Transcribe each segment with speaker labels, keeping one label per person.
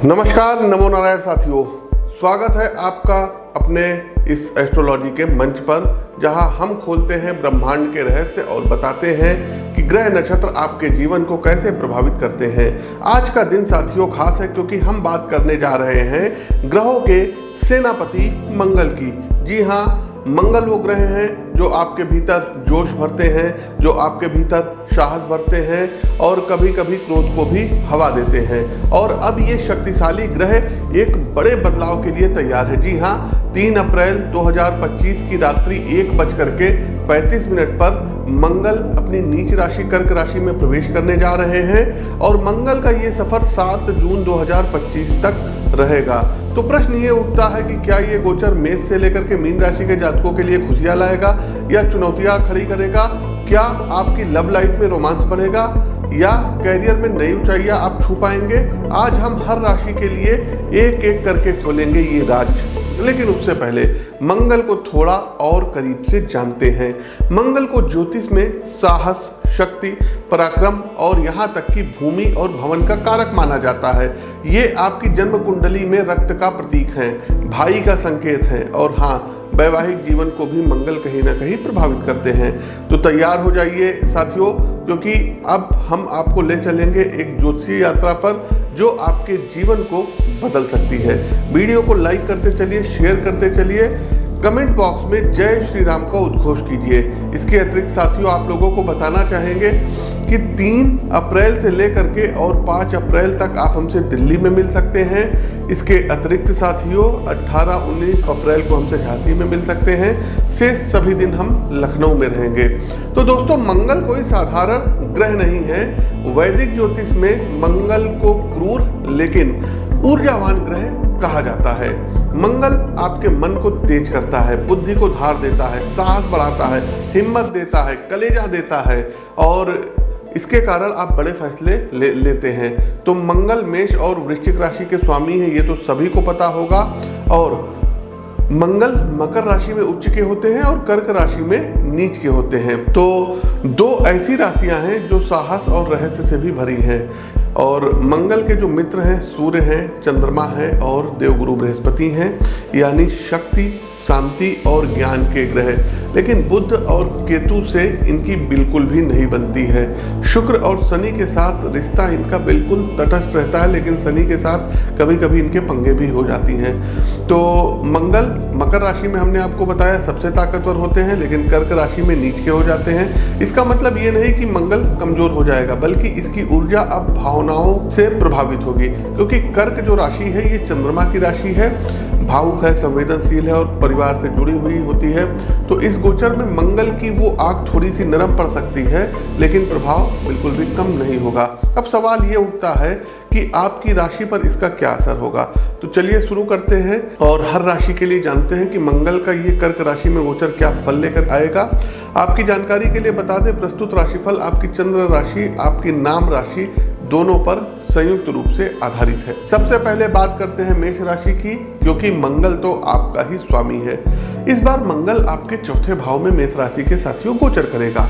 Speaker 1: नमस्कार, नमो नारायण साथियों। स्वागत है आपका अपने इस एस्ट्रोलॉजी के मंच पर, जहां हम खोलते हैं ब्रह्मांड के रहस्य और बताते हैं कि ग्रह नक्षत्र आपके जीवन को कैसे प्रभावित करते हैं। आज का दिन साथियों खास है क्योंकि हम बात करने जा रहे हैं ग्रहों के सेनापति मंगल की। जी हाँ, मंगल वो ग्रह हैं जो आपके भीतर जोश भरते हैं, जो आपके भीतर साहस भरते हैं और कभी कभी क्रोध को भी हवा देते हैं। और अब ये शक्तिशाली ग्रह एक बड़े बदलाव के लिए तैयार है। जी हाँ, 3 अप्रैल 2025 की रात्रि 1:35 पर मंगल अपनी नीच राशि कर्क राशि में प्रवेश करने जा रहे हैं और मंगल का ये सफर 7 जून 2025 तक रहेगा। तो प्रश्न ये उठता है कि क्या ये गोचर मेष से लेकर के मीन राशि के जातकों के लिए खुशियां लाएगा या चुनौतियां खड़ी करेगा? क्या आपकी लव लाइफ में रोमांस बढ़ेगा या कैरियर में नई ऊंचाइयां आप छू पाएंगे? आज हम हर राशि के लिए एक एक करके खोलेंगे ये राज। लेकिन उससे पहले मंगल को थोड़ा और करीब से जानते हैं। मंगल को ज्योतिष में साहस, शक्ति, पराक्रम और यहाँ तक कि भूमि और भवन का कारक माना जाता है। ये आपकी जन्म कुंडली में रक्त का प्रतीक है, भाई का संकेत है और हाँ, वैवाहिक जीवन को भी मंगल कहीं ना कहीं प्रभावित करते हैं। तो तैयार हो जाइए साथियों, क्योंकि अब हम आपको ले चलेंगे एक ज्योतिषीय यात्रा पर जो आपके जीवन को बदल सकती है। वीडियो को लाइक करते चलिए, शेयर करते चलिए, कमेंट बॉक्स में जय श्री राम का उद्घोष कीजिए। इसके अतिरिक्त साथियों आप लोगों को बताना चाहेंगे कि 3 अप्रैल से लेकर के और 5 अप्रैल तक आप हमसे दिल्ली में मिल सकते हैं। इसके अतिरिक्त साथियों 18-19 अप्रैल को हमसे झांसी में मिल सकते हैं। शेष सभी दिन हम लखनऊ में रहेंगे। तो दोस्तों, मंगल कोई साधारण ग्रह नहीं है। वैदिक ज्योतिष में मंगल को क्रूर लेकिन ऊर्जावान ग्रह कहा जाता है। मंगल आपके मन को तेज करता है, बुद्धि को धार देता है, साहस बढ़ाता है, हिम्मत देता है, कलेजा देता है और इसके कारण आप बड़े फैसले लेते हैं। तो मंगल मेष और वृश्चिक राशि के स्वामी हैं, ये तो सभी को पता होगा। और मंगल मकर राशि में उच्च के होते हैं और कर्क राशि में नीच के होते हैं। तो 2 ऐसी राशियां हैं जो साहस और रहस्य से भी भरी हैं। और मंगल के जो मित्र हैं सूर्य हैं, चंद्रमा हैं और देवगुरु बृहस्पति हैं, यानी शक्ति, शांति और ज्ञान के ग्रह। लेकिन बुध और केतु से इनकी बिल्कुल भी नहीं बनती है। शुक्र और शनि के साथ रिश्ता इनका बिल्कुल तटस्थ रहता है, लेकिन शनि के साथ कभी कभी इनके पंगे भी हो जाती हैं। तो मंगल मकर राशि में हमने आपको बताया सबसे ताकतवर होते हैं, लेकिन कर्क राशि में नीच के हो जाते हैं। इसका मतलब ये नहीं कि मंगल कमजोर हो जाएगा, बल्कि इसकी ऊर्जा अब भावनाओं से प्रभावित होगी, क्योंकि कर्क जो राशि है ये चंद्रमा की राशि है, भावुक है, संवेदनशील है और परिवार से जुड़ी हुई होती है। तो इस गोचर में मंगल की वो आग थोड़ी सी नरम पड़ सकती है, लेकिन प्रभाव बिल्कुल भी कम नहीं होगा। अब सवाल ये उठता है कि आपकी राशि पर इसका क्या असर होगा। तो चलिए शुरू करते हैं और हर राशि के लिए जानते हैं कि मंगल का ये कर्क राशि में गोचर क्या फल लेकर आएगा। आपकी जानकारी के लिए बता दें, प्रस्तुत राशिफल आपकी चंद्र राशि, आपकी नाम राशि दोनों पर संयुक्त रूप से आधारित है। सबसे पहले बात करते हैं मेष राशि की, क्योंकि मंगल तो आपका ही स्वामी है। इस बार मंगल आपके चौथे भाव में मेष राशि के साथियों गोचर करेगा।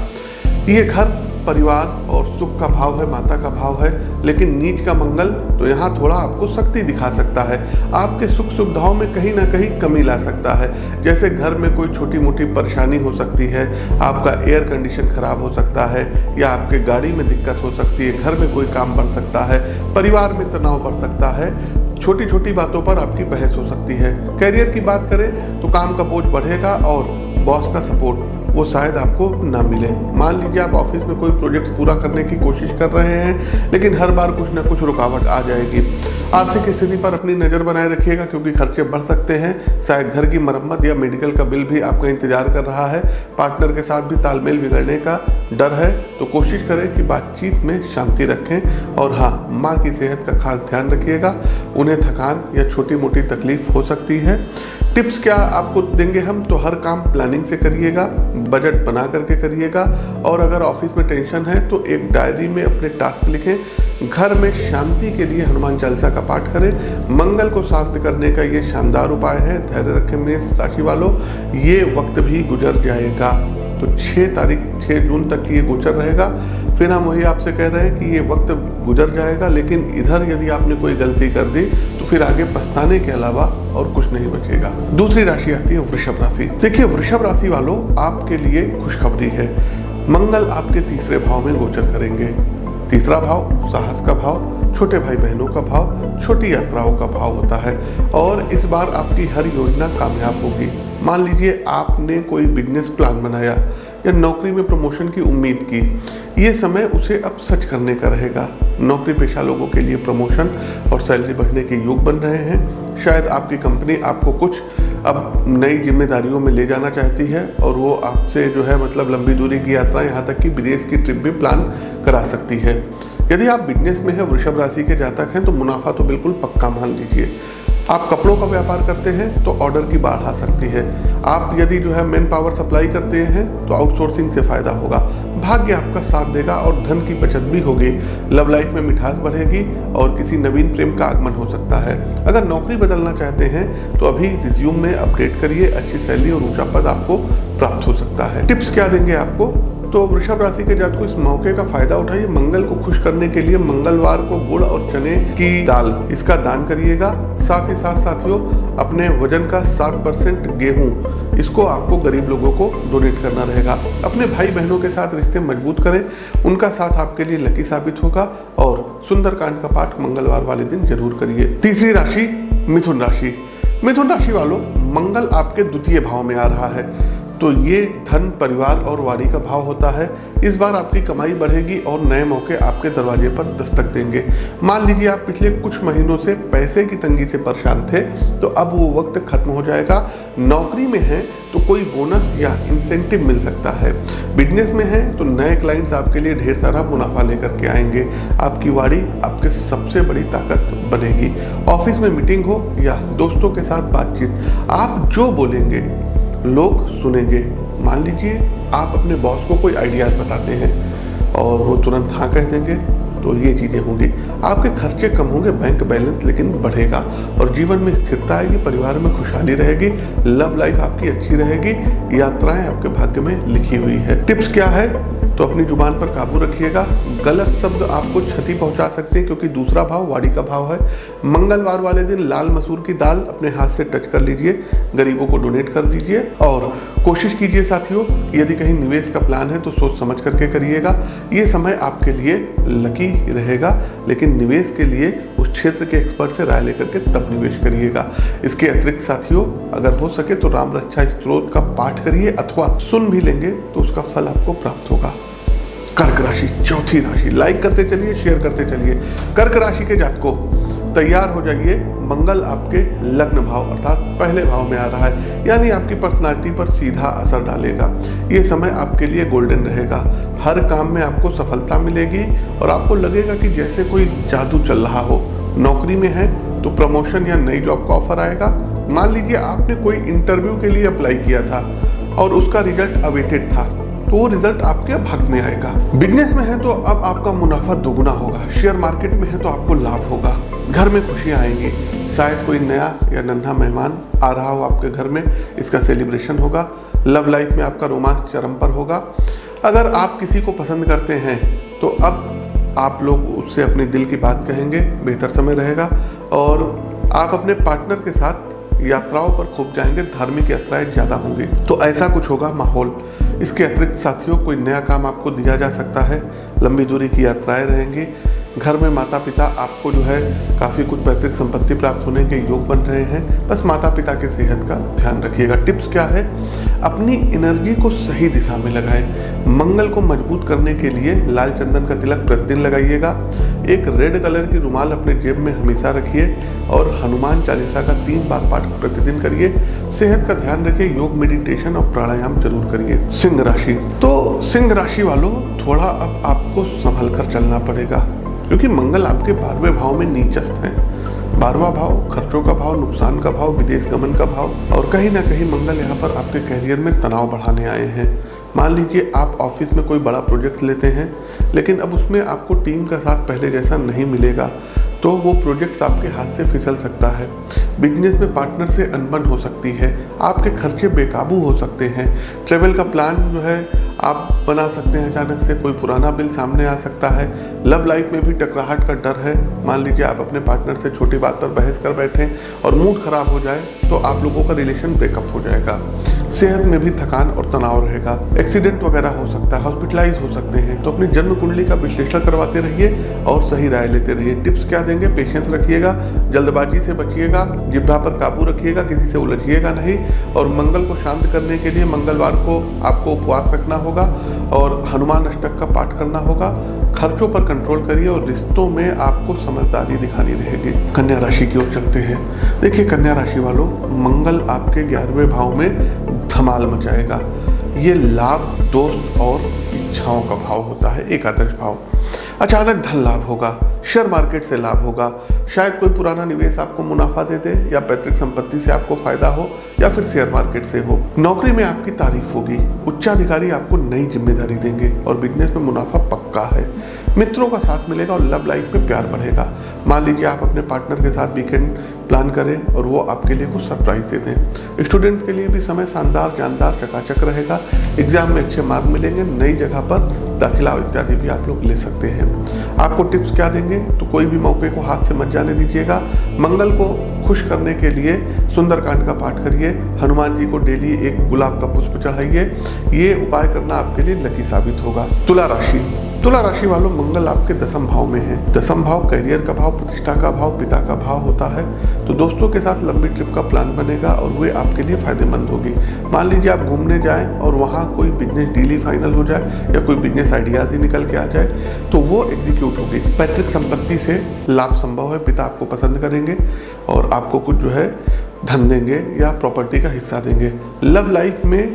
Speaker 1: ये घर, परिवार और सुख का भाव है, माता का भाव है, लेकिन नीच का मंगल तो यहाँ थोड़ा आपको शक्ति दिखा सकता है। आपके सुख सुविधाओं में कहीं ना कहीं कमी ला सकता है। जैसे घर में कोई छोटी मोटी परेशानी हो सकती है, आपका एयर कंडीशन खराब हो सकता है या आपके गाड़ी में दिक्कत हो सकती है, घर में कोई काम बढ़ सकता है, परिवार में तनाव बढ़ सकता है, छोटी छोटी बातों पर आपकी बहस हो सकती है। कैरियर की बात करें तो काम का बोझ बढ़ेगा और बॉस का सपोर्ट वो शायद आपको ना मिले। मान लीजिए आप ऑफिस में कोई प्रोजेक्ट पूरा करने की कोशिश कर रहे हैं, लेकिन हर बार कुछ ना कुछ रुकावट आ जाएगी। आर्थिक स्थिति पर अपनी नज़र बनाए रखिएगा, क्योंकि खर्चे बढ़ सकते हैं। शायद घर की मरम्मत या मेडिकल का बिल भी आपका इंतजार कर रहा है। पार्टनर के साथ भी तालमेल बिगड़ने का डर है, तो कोशिश करें कि बातचीत में शांति रखें। और हाँ, माँ की सेहत का खास ध्यान रखिएगा, उन्हें थकान या छोटी मोटी तकलीफ हो सकती है। टिप्स क्या आपको देंगे हम, तो हर काम प्लानिंग से करिएगा, बजट बना करके करिएगा। और अगर ऑफिस में टेंशन है तो एक डायरी में अपने टास्क लिखें। घर में शांति के लिए हनुमान चालीसा का पाठ करें। मंगल को शांत करने का ये शानदार उपाय है। धैर्य रखें मेष राशि वालों, ये वक्त भी गुजर जाएगा। तो 6 जून तक ये गोचर रहेगा। फिर हम वही आपसे कह रहे हैं कि ये वक्त गुजर जाएगा, लेकिन इधर यदि आपने कोई गलती कर दी तो फिर आगे पछताने के अलावा और कुछ नहीं बचेगा। दूसरी राशि आती है वृषभ राशि। देखिए वृषभ राशि वालों, आपके लिए खुशखबरी है। मंगल आपके तीसरे भाव में गोचर करेंगे। तीसरा भाव साहस का भाव, छोटे भाई बहनों का भाव, छोटी यात्राओं का भाव होता है और इस बार आपकी हर योजना कामयाब होगी। मान लीजिए आपने कोई बिजनेस प्लान बनाया या नौकरी में प्रमोशन की उम्मीद की, ये समय उसे अब सच करने का रहेगा। नौकरी पेशा लोगों के लिए प्रमोशन और सैलरी बढ़ने के योग बन रहे हैं। शायद आपकी कंपनी आपको कुछ अब नई जिम्मेदारियों में ले जाना चाहती है और वो आपसे जो है मतलब लंबी दूरी की यात्रा, यहाँ तक कि विदेश की ट्रिप भी प्लान करा सकती है। यदि आप बिजनेस में है, वृषभ राशि के जातक हैं, तो मुनाफा तो बिल्कुल पक्का मान लीजिए। आप कपड़ों का व्यापार करते हैं तो ऑर्डर की बाढ़ आ सकती है। आप यदि जो है मैन पावर सप्लाई करते हैं तो आउटसोर्सिंग से फायदा होगा। भाग्य आपका साथ देगा और धन की बचत भी होगी। लव लाइफ में मिठास बढ़ेगी और किसी नवीन प्रेम का आगमन हो सकता है। अगर नौकरी बदलना चाहते हैं तो अभी रिज्यूम में अपडेट करिए, अच्छी सैलरी और ऊंचा पद आपको प्राप्त हो सकता है। टिप्स क्या देंगे आपको? तो वृषभ राशि के जातकों इस मौके का फायदा उठाइए। मंगल को खुश करने के लिए मंगलवार को गुड़ और चने की दाल इसका दान करिएगा। साथ ही साथ साथियों, अपने वजन का 7% गेहूं इसको आपको गरीब लोगों को डोनेट करना रहेगा। अपने भाई बहनों के साथ रिश्ते मजबूत करें, उनका साथ आपके लिए लकी साबित होगा और सुंदरकांड का पाठ मंगलवार वाले दिन जरूर करिए। तीसरी राशि मिथुन राशि। मिथुन राशि वालों, मंगल आपके द्वितीय भाव में आ रहा है तो ये धन, परिवार और वाणी का भाव होता है। इस बार आपकी कमाई बढ़ेगी और नए मौके आपके दरवाजे पर दस्तक देंगे। मान लीजिए आप पिछले कुछ महीनों से पैसे की तंगी से परेशान थे तो अब वो वक्त खत्म हो जाएगा। नौकरी में हैं तो कोई बोनस या इंसेंटिव मिल सकता है। बिजनेस में हैं तो नए क्लाइंट्स आपके लिए ढेर सारा मुनाफा लेकर के आएंगे। आपकी वाणी आपके सबसे बड़ी ताकत बनेगी। ऑफिस में मीटिंग हो या दोस्तों के साथ बातचीत, आप जो बोलेंगे लोग सुनेंगे। मान लीजिए आप अपने बॉस को कोई आइडियाज बताते हैं और वो तुरंत हाँ कह देंगे तो ये चीज़ें होंगी। आपके खर्चे कम होंगे, बैंक बैलेंस लेकिन बढ़ेगा और जीवन में स्थिरता आएगी, परिवार में खुशहाली रहेगी, लव लाइफ आपकी अच्छी रहेगी, यात्राएं आपके भाग्य में लिखी हुई है। टिप्स क्या है? तो अपनी जुबान पर काबू रखिएगा। गलत शब्द आपको क्षति पहुंचा सकते हैं क्योंकि दूसरा भाव वाणी का भाव है। मंगलवार वाले दिन लाल मसूर की दाल अपने हाथ से टच कर लीजिए, गरीबों को डोनेट कर दीजिए और कोशिश कीजिए साथियों, यदि कहीं निवेश का प्लान है तो सोच समझ करके करिएगा। ये समय आपके लिए लकी रहेगा, लेकिन निवेश के लिए उस क्षेत्र के एक्सपर्ट से राय लेकर के तब निवेश करिएगा। इसके अतिरिक्त साथियों, अगर हो सके तो राम रक्षा स्तोत्र का पाठ करिए अथवा सुन भी लेंगे तो उसका फल आपको प्राप्त होगा। कर्क राशि, चौथी राशि। लाइक करते चलिए, शेयर करते चलिए। कर्क राशि के जातकों तैयार हो जाइए। मंगल आपके लग्न भाव अर्थात पहले भाव में आ रहा है, यानी आपकी पर्सनालिटी पर सीधा असर डालेगा। ये समय आपके लिए गोल्डन रहेगा। हर काम में आपको सफलता मिलेगी और आपको लगेगा कि जैसे कोई जादू चल रहा हो। नौकरी में है तो प्रमोशन या नई जॉब का ऑफर आएगा। मान लीजिए आपने कोई इंटरव्यू के लिए अप्लाई किया था और उसका रिजल्ट अवेटेड था तो वो रिजल्ट आपके भाग्य में आएगा। बिजनेस में है तो अब आपका मुनाफा दोगुना होगा। शेयर मार्केट में है तो आपको लाभ होगा। घर में खुशियां आएंगी। शायद कोई नया या नन्हा मेहमान आ रहा हो आपके घर में, इसका सेलिब्रेशन होगा। लव लाइफ में आपका रोमांस चरम पर होगा। अगर आप किसी को पसंद करते हैं तो अब आप लोग उससे अपने दिल की बात कहेंगे, बेहतर समय रहेगा। और आप अपने पार्टनर के साथ यात्राओं पर खूब जाएंगे, धार्मिक यात्राएं ज़्यादा होंगी। तो ऐसा कुछ होगा माहौल। इसके अतिरिक्त साथियों, कोई नया काम आपको दिया जा सकता है। लंबी दूरी की यात्राएं रहेंगी। घर में माता पिता आपको जो है काफ़ी कुछ पैतृक संपत्ति प्राप्त होने के योग बन रहे हैं। बस माता पिता के सेहत का ध्यान रखिएगा। टिप्स क्या है? अपनी एनर्जी को सही दिशा में लगाएं। मंगल को मजबूत करने के लिए लाल चंदन का तिलक प्रतिदिन लगाइएगा। एक रेड कलर की रुमाल अपने जेब में हमेशा रखिए और हनुमान चालीसा का 3 बार पाठ प्रतिदिन करिए। सेहत का ध्यान रखिए। योग, मेडिटेशन और प्राणायाम जरूर करिए। सिंह राशि। तो सिंह राशि वालों, थोड़ा अब आपको संभल कर चलना पड़ेगा क्योंकि मंगल आपके 12वें भाव में नीचस्थ है। 12वां भाव खर्चों का भाव, नुकसान का भाव, विदेश गमन का भाव और कहीं ना कहीं मंगल यहाँ पर आपके कैरियर में तनाव बढ़ाने आए हैं। मान लीजिए आप ऑफिस में कोई बड़ा प्रोजेक्ट लेते हैं लेकिन अब उसमें आपको टीम का साथ पहले जैसा नहीं मिलेगा तो वो प्रोजेक्ट्स आपके हाथ से फिसल सकता है। बिजनेस में पार्टनर से अनबन हो सकती है, आपके खर्चे बेकाबू हो सकते हैं। ट्रेवल का प्लान जो है आप बना सकते हैं, अचानक से कोई पुराना बिल सामने आ सकता है। लव लाइफ में भी टकराहट का डर है। मान लीजिए आप अपने पार्टनर से छोटी बात पर बहस कर बैठें और मूड खराब हो जाए तो आप लोगों का रिलेशन ब्रेकअप हो जाएगा। सेहत में भी थकान और तनाव रहेगा, एक्सीडेंट वगैरह हो सकता है, हॉस्पिटलाइज हो सकते हैं। तो अपनी जन्म कुंडली का विश्लेषण करवाते रहिए और सही राय लेते रहिए। टिप्स क्या देंगे? पेशेंस रखिएगा, जल्दबाजी से बचिएगा, जिह्वा पर काबू रखिएगा, किसी से उलझिएगा नहीं। और मंगल को शांत करने के लिए मंगलवार को आपको उपवास रखना होगा और हनुमान अष्टक का पाठ करना होगा। खर्चों पर कंट्रोल करिए और रिश्तों में आपको समझदारी दिखानी रहेगी। कन्या राशि की ओर चलते हैं। देखिए कन्या राशि वालों, मंगल आपके 11वें भाव में धमाल मचाएगा। ये लाभ, दोस्त और इच्छाओं का भाव होता है, एकादश भाव। अचानक धन लाभ होगा, शेयर मार्केट से लाभ होगा, शायद कोई पुराना निवेश आपको मुनाफा दे दे, या पैतृक संपत्ति से आपको फायदा हो, या फिर शेयर मार्केट से हो। नौकरी में आपकी तारीफ होगी, उच्चाधिकारी आपको नई जिम्मेदारी देंगे और बिजनेस में मुनाफा पक्का है। मित्रों का साथ मिलेगा और लव लाइफ में प्यार बढ़ेगा। मान लीजिए आप अपने पार्टनर के साथ वीकेंड प्लान करें और वो आपके लिए कुछ सरप्राइज दे दें। स्टूडेंट्स के लिए भी समय शानदार, जानदार, चकाचक रहेगा। एग्जाम में अच्छे मार्क मिलेंगे, नई जगह पर दाखिला इत्यादि भी आप लोग ले सकते हैं। आपको टिप्स क्या देंगे? तो कोई भी मौके को हाथ से मत जाने दीजिएगा। मंगल को खुश करने के लिए सुंदरकांड का पाठ करिए, हनुमान जी को डेली एक गुलाब का पुष्प चढ़ाइए। ये उपाय करना आपके लिए लकी साबित होगा। तुला राशि, तुला राशि वालों, मंगल आपके 10वें भाव में है। 10वां भाव करियर का भाव, प्रतिष्ठा का भाव, पिता का भाव होता है। तो दोस्तों के साथ लंबी ट्रिप का प्लान बनेगा और वे आपके लिए फायदेमंद होगी। मान लीजिए आप घूमने जाएं और वहाँ कोई बिजनेस डील ही फाइनल हो जाए या कोई बिजनेस आइडियाज ही निकल के आ जाए तो वो एग्जीक्यूट होगी। पैतृक संपत्ति से लाभ संभव है, पिता आपको पसंद करेंगे और आपको कुछ जो है धन देंगे या प्रॉपर्टी का हिस्सा देंगे। लव लाइफ में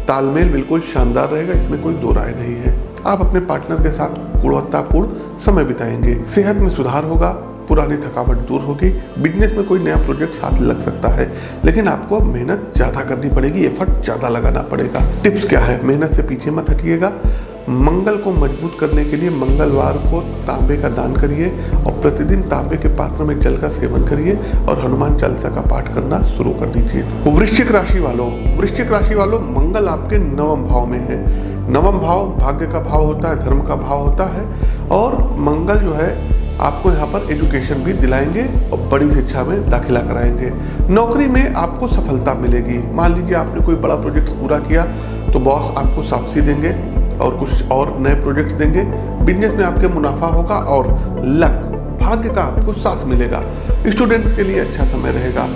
Speaker 1: तालमेल बिल्कुल शानदार रहेगा, इसमें कोई दो राय नहीं है। आप अपने पार्टनर के साथ गुणवत्तापूर्ण समय बिताएंगे। सेहत में सुधार होगा, पुरानी थकावट दूर होगी। बिजनेस में कोई नया प्रोजेक्ट साथ लग सकता है, लेकिन आपको अब मेहनत ज़्यादा करनी पड़ेगी, एफर्ट ज़्यादा लगाना पड़ेगा। टिप्स क्या है? मेहनत से पीछे मत हटिएगा। मंगल को मजबूत करने के लिए मंगलवार को तांबे का दान करिए और प्रतिदिन तांबे के पात्र में जल का सेवन करिए और हनुमान चालीसा का पाठ करना शुरू कर दीजिए। वृश्चिक राशि वालों, मंगल आपके 9वें भाव में है। 9वां भाव भाग्य का भाव होता है, धर्म का भाव होता है और मंगल जो है आपको यहाँ पर एजुकेशन भी दिलाएंगे और बड़ी शिक्षा में दाखिला कराएंगे। नौकरी में आपको सफलता मिलेगी। मान लीजिए आपने कोई बड़ा प्रोजेक्ट पूरा किया तो बॉस आपको शाबाशी देंगे और कुछ और नए प्रोजेक्ट्स देंगे। बिजनेस में आपके मुनाफा होगा और लक, भाग्य का आपको साथ मिलेगा। स्टूडेंट्स के लिए अच्छा समय रहेगा।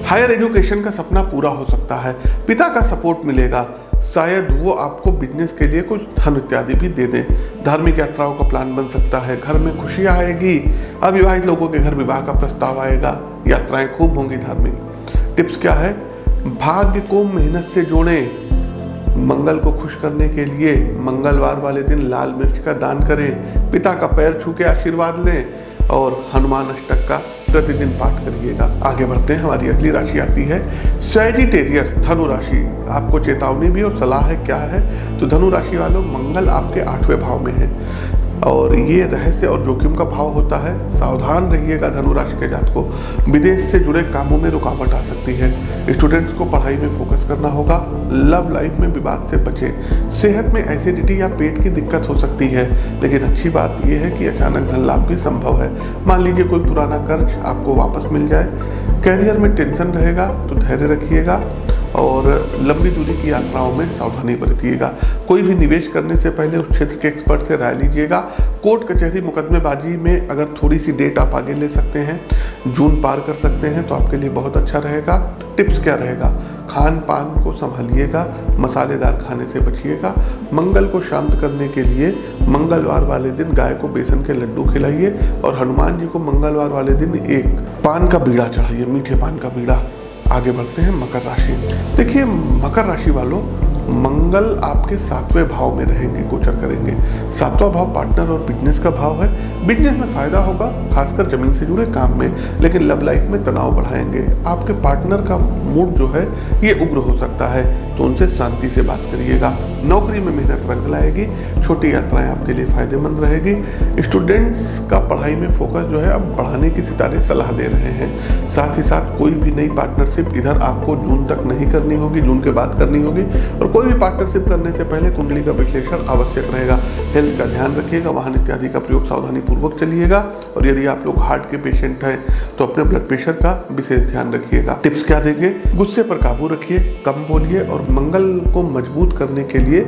Speaker 1: हायर एजुकेशन का सपना पूरा हो सकता है, पिता का सपोर्ट मिलेगा, शायद वो आपको बिजनेस के लिए कुछ धन इत्यादि भी दे दें। धार्मिक यात्राओं का प्लान बन सकता है, घर में खुशियाँ आएगी। अविवाहित लोगों के घर विवाह का प्रस्ताव आएगा, यात्राएं खूब होंगी धार्मिक। टिप्स क्या है? भाग्य को मेहनत से जोड़ें। मंगल को खुश करने के लिए मंगलवार वाले दिन लाल मिर्च का दान करें, पिता का पैर छू के आशीर्वाद लें और हनुमान अष्टक का प्रतिदिन पाठ करिएगा। आगे बढ़ते हैं, हमारी अगली राशि आती है सैजिटेरियस, धनु राशि। आपको चेतावनी भी और सलाह है, क्या है? तो धनु राशि वालों, मंगल आपके 8वें भाव में है और ये रहस्य और जोखिम का भाव होता है। सावधान रहिएगा धनु राशि के जातकों। विदेश से जुड़े कामों में रुकावट आ सकती है। स्टूडेंट्स को पढ़ाई में फोकस करना होगा। लव लाइफ में विवाद से बचें। सेहत में एसिडिटी या पेट की दिक्कत हो सकती है, लेकिन अच्छी बात यह है कि अचानक धन लाभ भी संभव है। मान लीजिए कोई पुराना कर्ज आपको वापस मिल जाए। कैरियर में टेंशन रहेगा तो धैर्य रखिएगा और लंबी दूरी की यात्राओं में सावधानी बरतिएगा। कोई भी निवेश करने से पहले उस क्षेत्र के एक्सपर्ट से राय लीजिएगा। कोर्ट कचहरी मुकदमेबाजी में अगर थोड़ी सी डेट आप आगे ले सकते हैं, जून पार कर सकते हैं तो आपके लिए बहुत अच्छा रहेगा। टिप्स क्या रहेगा? खान पान को संभालिएगा, मसालेदार खाने से बचिएगा। मंगल को शांत करने के लिए मंगलवार वाले दिन गाय को बेसन के लड्डू खिलाइए और हनुमान जी को मंगलवार वाले दिन एक पान का बीड़ा चढ़ाइए, मीठे पान का बीड़ा। आगे बढ़ते हैं मकर राशि। देखिए मकर राशि वालों, मंगल आपके 7वें भाव में रहेंगे, गोचर करेंगे। 7वां भाव पार्टनर और बिजनेस का भाव है। बिजनेस में फायदा होगा, खासकर जमीन से जुड़े काम में, लेकिन लव लाइफ में तनाव बढ़ाएंगे। आपके पार्टनर का मूड जो है ये उग्र हो सकता है, तो उनसे शांति से बात करिएगा। नौकरी में मेहनत रंग लाएगी, छोटी यात्राएं आपके लिए फायदेमंद रहेगी। स्टूडेंट्स का पढ़ाई में फोकस जो है अब बढ़ाने की सितारे सलाह दे रहे हैं। साथ ही साथ कोई भी नई पार्टनरशिप इधर आपको जून तक नहीं करनी होगी, जून के बाद करनी होगी। और कोई भी पार्टनरशिप करने से पहले कुंडली का विश्लेषण आवश्यक रहेगा। हेल्थ का ध्यान रखिएगा, वाहन इत्यादि का प्रयोग सावधानी पूर्वक चलिएगा। और यदि आप लोग हार्ट के पेशेंट हैं तो अपने ब्लड प्रेशर का विशेष ध्यान रखिएगा। टिप्स क्या देंगे? गुस्से पर काबू रखिए, कम बोलिए और मंगल को मजबूत करने के लिए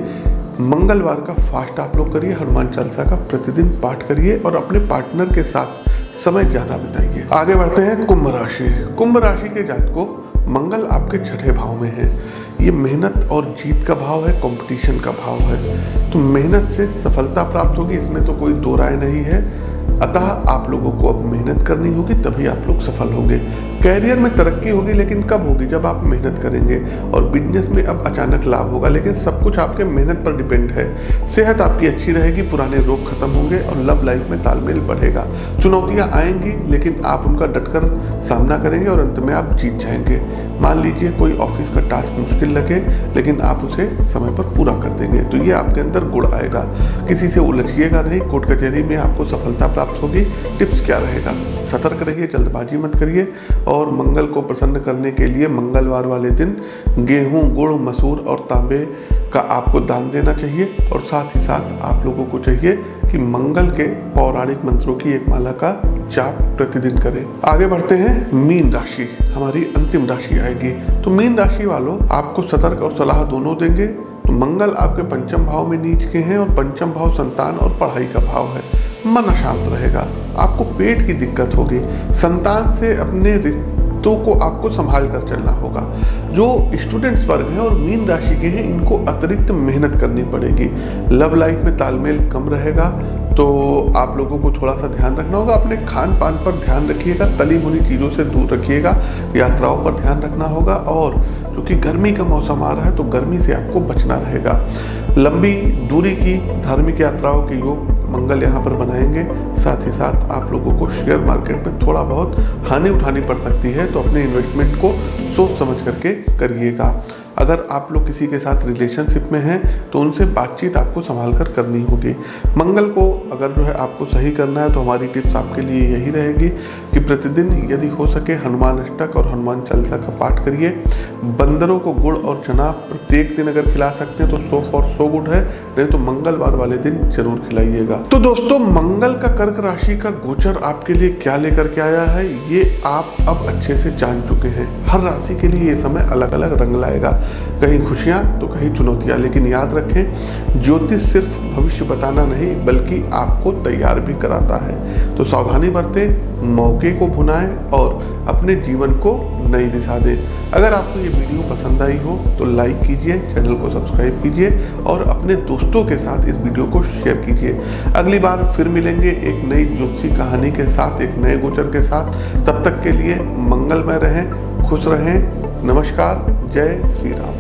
Speaker 1: मंगलवार का फास्ट आप लोग करिए, हनुमान चालीसा का प्रतिदिन पाठ करिए और अपने पार्टनर के साथ समय ज्यादा बिताइए। आगे बढ़ते हैं कुंभ राशि। कुंभ राशि के जातकों, मंगल आपके छठे भाव में है। ये मेहनत और जीत का भाव है, कंपटीशन का भाव है। तो मेहनत से सफलता प्राप्त होगी, इसमें तो कोई दो राय नहीं है। अतः आप लोगों को अब मेहनत करनी होगी, तभी आप लोग सफल होंगे। कैरियर में तरक्की होगी, लेकिन कब होगी? जब आप मेहनत करेंगे। और बिजनेस में अब अचानक लाभ होगा, लेकिन सब कुछ आपके मेहनत पर डिपेंड है। सेहत आपकी अच्छी रहेगी, पुराने रोग खत्म होंगे और लव लाइफ में तालमेल बढ़ेगा। चुनौतियां आएंगी, लेकिन आप उनका डटकर सामना करेंगे और अंत में आप जीत जाएंगे। मान लीजिए कोई ऑफिस का टास्क मुश्किल लगे, लेकिन आप उसे समय पर पूरा कर देंगे, तो ये आपके अंदर गुण आएगा। किसी से उलझिएगा नहीं, कोर्ट कचहरी में आपको सफलता प्राप्त होगी। टिप्स क्या रहेगा? सतर्क रहिए, जल्दबाजी मत करिए और मंगल को प्रसन्न करने के लिए मंगलवार वाले दिन गेहूं, गुड़, मसूर और तांबे का आपको दान देना चाहिए। और साथ ही साथ आप लोगों को चाहिए कि मंगल के पौराणिक मंत्रों की एक माला का जाप प्रतिदिन करें। आगे बढ़ते हैं मीन राशि, हमारी अंतिम राशि आएगी। तो मीन राशि वालों, आपको सतर्क और सलाह दोनों देंगे। तो मंगल आपके पंचम भाव में नीच के हैं और पंचम भाव संतान और पढ़ाई का भाव है। मन अशांत रहेगा, आपको पेट की दिक्कत होगी, संतान से अपने रिश्तों को आपको संभाल कर चलना होगा। जो स्टूडेंट्स वर्ग हैं और मीन राशि के हैं, इनको अतिरिक्त मेहनत करनी पड़ेगी। लव लाइफ में तालमेल कम रहेगा, तो आप लोगों को थोड़ा सा ध्यान रखना होगा। अपने खान पान पर ध्यान रखिएगा, तली भुनी चीज़ों से दूर रखिएगा। यात्राओं पर ध्यान रखना होगा और क्योंकि गर्मी का मौसम आ रहा है तो गर्मी से आपको बचना रहेगा। लंबी दूरी की धार्मिक यात्राओं के योग मंगल यहाँ पर बनाएंगे। साथ ही साथ आप लोगों को शेयर मार्केट में थोड़ा बहुत हानि उठानी पड़ सकती है, तो अपने इन्वेस्टमेंट को सोच समझ करके करिएगा। अगर आप लोग किसी के साथ रिलेशनशिप में हैं तो उनसे बातचीत आपको संभाल कर करनी होगी। मंगल को अगर जो है आपको सही करना है तो हमारी टिप्स आपके लिए यही रहेगी कि प्रतिदिन यदि हो सके हनुमान अष्टक और हनुमान चालीसा का पाठ करिए। बंदरों को गुड़ और चना प्रत्येक दिन अगर खिला सकते हैं तो 100 फॉर 100 गुड है, नहीं तो मंगलवार वाले दिन जरूर खिलाइएगा। तो दोस्तों, मंगल का कर्क राशि का गोचर आपके लिए क्या लेकर के आया है, ये आप अब अच्छे से जान चुके हैं। हर राशि के लिए ये समय अलग अलग रंग लाएगा, कहीं खुशियां तो कहीं चुनौतियां। लेकिन याद रखें, ज्योतिष सिर्फ भविष्य बताना नहीं बल्कि आपको तैयार भी कराता है। तो सावधानी बरतें, मौके को भुनाएं और अपने जीवन को नई दिशा दें। अगर आपको ये वीडियो पसंद आई हो तो लाइक कीजिए, चैनल को सब्सक्राइब कीजिए और अपने दोस्तों के साथ इस वीडियो को शेयर कीजिए। अगली बार फिर मिलेंगे एक नई ज्योतिषी कहानी के साथ, एक नए गोचर के साथ। तब तक के लिए मंगलमय रहें, खुश रहें। नमस्कार, जय श्री राम।